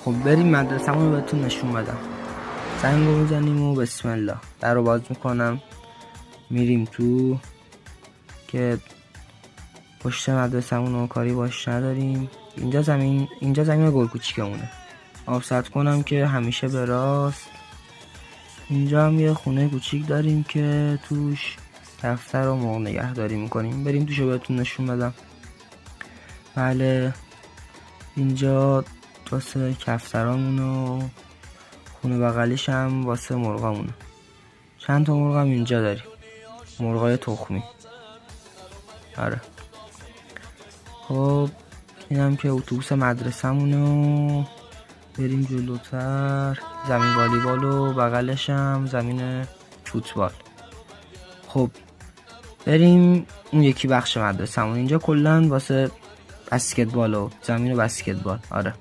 خب بریم مدرسه‌مون رو بهتون نشون بدم. زنگ رو میزنیم و بسم الله در رو باز میکنم، میریم تو که پشت مدرسه‌مون رو کاری باش نداریم. اینجا زمین گل کوچیکمونه. آفست کنم که همیشه به راست. اینجا هم یه خونه کوچیک داریم که توش دفتر و مرغ نگهداری میکنیم. بریم توش رو بهتون نشون بدم. بله اینجا واسه کفترامون و خونه بغلیش هم واسه مرغامونه. چند تا مرغ هم اینجا داریم، مرغای تخمی. آره خب اینم که اتوبوس مدرسه‌مونه. بریم جلوتر، زمین والیبال و بغلش هم زمین فوتبال. خب بریم اون یکی بخش مدرسه‌مون. اینجا کلا واسه بسکتبال و زمین بسکتبال. آره